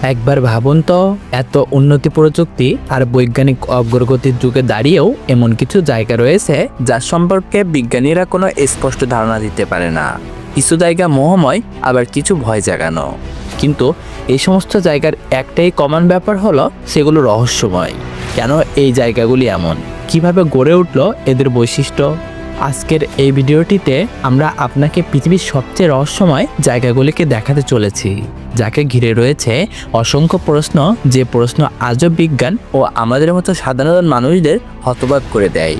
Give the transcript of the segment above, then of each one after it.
একবার ভাবুন তো, এত উন্নতি প্রযুক্তি আর বৈজ্ঞানিক অগ্রগতির যুগে দাঁড়িয়েও এমন কিছু জায়গা রয়েছে যার সম্পর্কে বিজ্ঞানীরা কোনো স্পষ্ট ধারণা দিতে পারে না। কিছু জায়গা মোহময়, আবার কিছু ভয় জাগানো। কিন্তু এই সমস্ত জায়গার একটাই কমন ব্যাপার হলো সেগুলো রহস্যময়। কেন এই জায়গাগুলি এমন, কিভাবে গড়ে উঠলো এদের বৈশিষ্ট্য? আজকের এই ভিডিওটিতে আমরা আপনাকে পৃথিবীর সবচেয়ে রহস্যময় জায়গাগুলিকে দেখাতে চলেছি, যাকে ঘিরে রয়েছে অসংখ্য প্রশ্ন, যে প্রশ্ন আজও বিজ্ঞান ও আমাদের মতো সাধারণ মানুষদের হতবাক করে দেয়।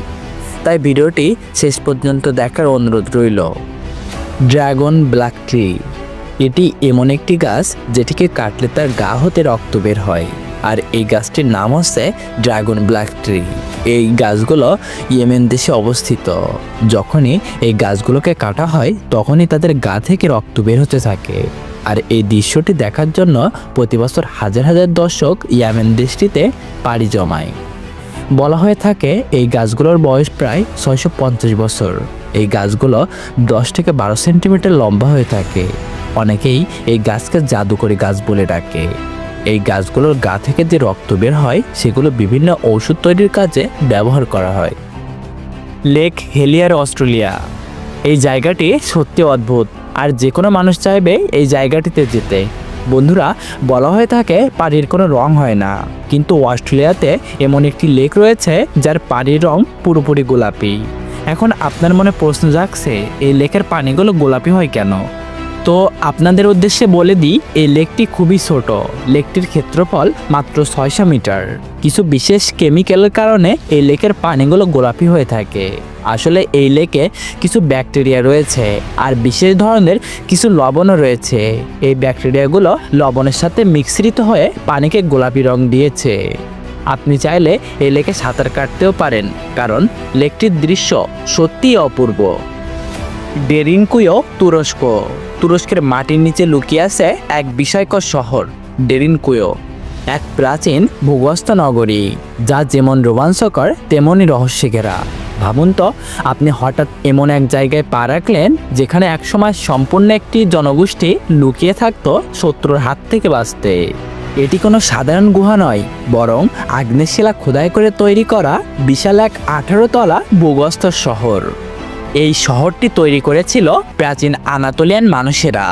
তাই ভিডিওটি শেষ পর্যন্ত দেখার অনুরোধ রইল। ড্রাগন ব্ল্যাক ট্রি, এটি এমন একটি গাছ যেটিকে কাটলে তার গা হতে রক্ত বের হয়, আর এই গাছটির নাম হচ্ছে ড্রাগন ব্ল্যাক ট্রি। এই গাছগুলো ইয়েমেন দেশে অবস্থিত। যখনই এই গাছগুলোকে কাটা হয় তখনই তাদের গা থেকে রক্ত বের হতে থাকে। আর এই দৃশ্যটি দেখার জন্য প্রতি বছর হাজার হাজার দর্শক ইয়েমেন দেশটিতে পাড়ি জমায়। বলা হয়ে থাকে এই গাছগুলোর বয়স প্রায় 650 বছর। এই গাছগুলো 10 থেকে 12 সেন্টিমিটার লম্বা হয়ে থাকে। অনেকেই এই গাছকে জাদুকরি গাছ বলে ডাকে। এই গাছগুলোর গা থেকে যে রক্ত বের হয় সেগুলো বিভিন্ন ঔষধ তৈরির কাজে ব্যবহার করা হয়। Lake Hillier, Australia. এই জায়গাটি সত্যি অদ্ভুত, আর যে কোনো মানুষ চাইবে এই জায়গাটিতে যেতে। বন্ধুরা, বলা হয়ে থাকে পানির কোনো রং হয় না, কিন্তু অস্ট্রেলিয়াতে এমন একটি লেক রয়েছে যার পানির রং পুরোপুরি গোলাপি। এখন আপনার মনে প্রশ্ন জাগছে, এই লেকের পানিগুলো গোলাপি হয় কেন? তো আপনাদের উদ্দেশ্যে বলে দিই, এই লেকটি খুবই ছোট। লেকটির ক্ষেত্রফল মাত্র 600 মিটার। কিছু বিশেষ কেমিক্যালের কারণে এই লেকের পানিগুলো গোলাপি হয়ে থাকে। আসলে এই লেকে কিছু ব্যাকটেরিয়া রয়েছে, আর বিশেষ ধরনের কিছু লবণও রয়েছে। এই ব্যাকটেরিয়াগুলো লবণের সাথে মিশ্রিত হয়ে পানিকে গোলাপি রং দিয়েছে। আপনি চাইলে এই লেকে সাঁতার কাটতেও পারেন, কারণ লেকটির দৃশ্য সত্যিই অপূর্ব। ডেরিনকুইও, তুরস্ক। তুরস্কের মাটির নিচে লুকিয়ে আছে এক বিস্ময়কর শহর, ডেরিনকুইও। এক প্রাচীন ভূগর্ভস্থ নগরী, যা যেমন রোমাঞ্চকর তেমনই রহস্যে ঘেরা। ভাবুন তো, আপনি হঠাৎ এমন এক জায়গায় পা রাখলেন যেখানে একসময় সম্পূর্ণ একটি জনগোষ্ঠী লুকিয়ে থাকতো শত্রুর হাত থেকে বাঁচতে। এটি কোনো সাধারণ গুহা নয়, বরং আগ্নেয় শিলা খোদাই করে তৈরি করা বিশাল এক 18 তলা ভূগর্ভস্থ শহর। এই শহরটি তৈরি করেছিল প্রাচীন আনাতোলিয়ান মানুষেরা।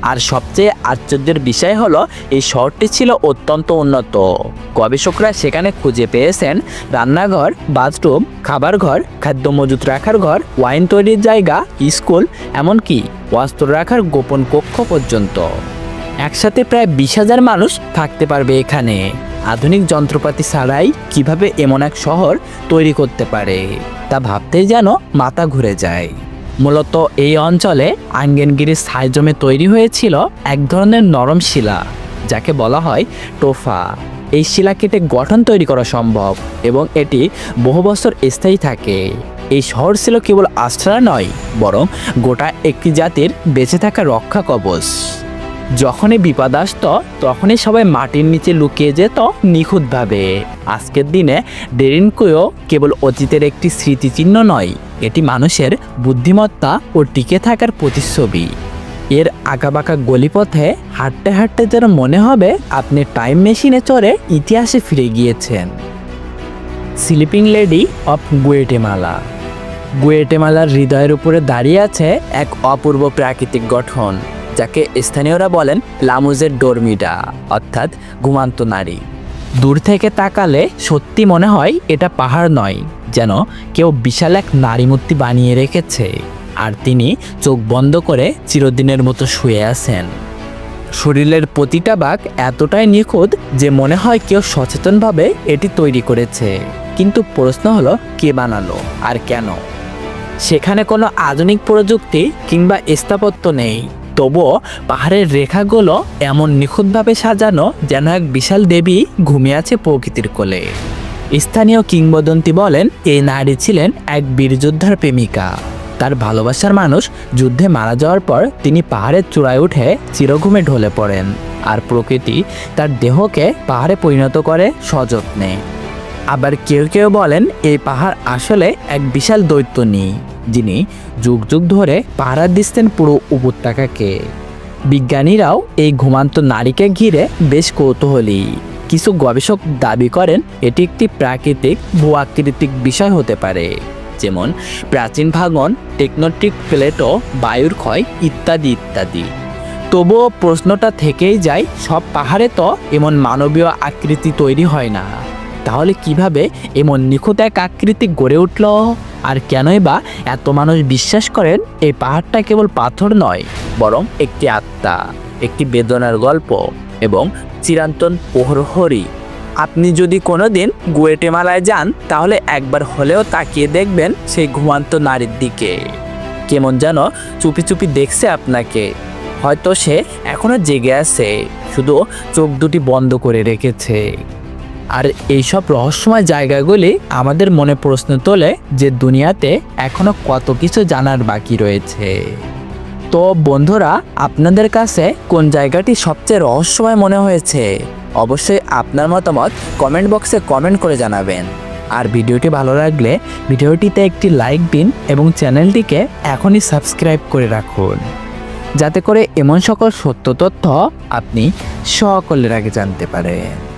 আর সবচেয়ে আশ্চর্যের বিষয় হলো এই শহরটি ছিল অত্যন্ত উন্নত। গবেষকরা সেখানে খুঁজে পেয়েছেন রান্নাঘর, বাথরুম, খাবার ঘর, খাদ্য মজুত রাখার ঘর, ওয়াইন তৈরির জায়গা, স্কুল, এমনকি অস্ত্র রাখার গোপন কক্ষ পর্যন্ত। একসাথে প্রায় 20,000 মানুষ থাকতে পারবে এখানে। আধুনিক যন্ত্রপাতি ছাড়াই কিভাবে এমন এক শহর তৈরি করতে পারে তা ভাবতেই যেন মাথা ঘুরে যায়। মূলত এই অঞ্চলে আঙ্গেনগিরির ছাই জমে তৈরি হয়েছিল এক ধরনের নরম শিলা, যাকে বলা হয় টোফা। এই শিলা কেটে গঠন তৈরি করা সম্ভব, এবং এটি বহু বছর স্থায়ী থাকে। এই শহর ছিল কেবল আশ্রয় নয়, বরং গোটা একটি জাতির বেঁচে থাকা রক্ষা কবচ। যখনই বিপদ আসত তখনই সবাই মাটির নিচে লুকিয়ে যেত নিখুঁতভাবে। আজকের দিনে ডেরিনকুইও কেবল অতীতের একটি স্মৃতিচিহ্ন নয়, এটি মানুষের বুদ্ধিমত্তা ও টিকে থাকার প্রতিচ্ছবি। এর আঁকাবাঁকা গলিপথে হাঁটতে হাঁটতে যেন মনে হবে আপনি টাইম মেশিনে চড়ে ইতিহাসে ফিরে গিয়েছেন। Sleeping Lady of Guatemala. গুয়েটেমালার হৃদয়ের উপরে দাঁড়িয়ে আছে এক অপূর্ব প্রাকৃতিক গঠন, যাকে স্থানীয়রা বলেন লামুজের ডোরমিডা, অর্থাৎ ঘুমান্ত নারী। দূর থেকে তাকালে সত্যি মনে হয় এটা পাহাড় নয়, যেন কেউ বিশাল এক নারী মূর্তি বানিয়ে রেখেছে, আর তিনি চোখ বন্ধ করে চিরদিনের মতো শুয়ে আছেন। শরীরের প্রতিটা ভাগ এতটাই নিখুঁত যে মনে হয় কেউ সচেতনভাবে এটি তৈরি করেছে। কিন্তু প্রশ্ন হলো, কে বানালো আর কেন? সেখানে কোনো আধুনিক প্রযুক্তি কিংবা স্থাপত্য নেই, তবুও পাহাড়ের রেখাগুলো এমন নিখুঁতভাবে সাজানো যেন এক বিশাল দেবী ঘুমিয়ে আছে প্রকৃতির কোলে। স্থানীয় কিংবদন্তি বলেন এই নারী ছিলেন এক বীরযোদ্ধার প্রেমিকা। তার ভালোবাসার মানুষ যুদ্ধে মারা যাওয়ার পর তিনি পাহাড়ের চূড়ায় উঠে চিরঘুমে ঢলে পড়েন, আর প্রকৃতি তার দেহকে পাহাড়ে পরিণত করে সযত্নে। আবার কেউ কেউ বলেন এই পাহাড় আসলে এক বিশাল দৈত্যনী, যিনি যুগ যুগ ধরে পাহারা দিচ্ছেন পুরো উপত্যকাকে। বিজ্ঞানীরাও এই ঘুমান্ত নারীকে ঘিরে বেশ কৌতূহলী। কিছু গবেষক দাবি করেন এটি একটি প্রাকৃতিক ভূ-আকৃতিক বিষয় হতে পারে, যেমন প্রাচীন ভাঙন, টেকটনিক প্লেটও, বায়ুর ক্ষয় ইত্যাদি ইত্যাদি। তবুও প্রশ্নটা থেকেই যায়, সব পাহাড়ে তো এমন মানবীয় আকৃতি তৈরি হয় না, তাহলে কিভাবে এমন নিখুঁত এক আকৃতি গড়ে উঠল? আর কেনই বা এত মানুষ বিশ্বাস করেন এই পাহাড়টা কেবল পাথর নয়, বরং একটি আত্মা, একটি বেদনার গল্প এবং চিরন্তন প্রহরী। আপনি যদি কোনোদিন গুয়াটেমালায় যান তাহলে একবার হলেও তাকিয়ে দেখবেন সেই ঘুমান্ত নারীর দিকে। কেমন যেন চুপি চুপি দেখছে আপনাকে। হয়তো সে এখনো জেগে আছে, শুধু চোখ দুটি বন্ধ করে রেখেছে। আর এইসব রহস্যময় জায়গাগুলি আমাদের মনে প্রশ্ন তোলে যে দুনিয়াতে এখনো কত কিছু জানার বাকি রয়েছে। তো বন্ধুরা, আপনাদের কাছে কোন জায়গাটি সবচেয়ে রহস্যময় মনে হয়েছে? অবশ্যই আপনার মতামত কমেন্ট বক্সে কমেন্ট করে জানাবেন। আর ভিডিওটি ভালো লাগলে ভিডিওটিতে একটি লাইক দিন এবং চ্যানেলটিকে এখনই সাবস্ক্রাইব করে রাখুন, যাতে করে এমন সকল সত্য তথ্য আপনি সকলের আগে জানতে পারেন।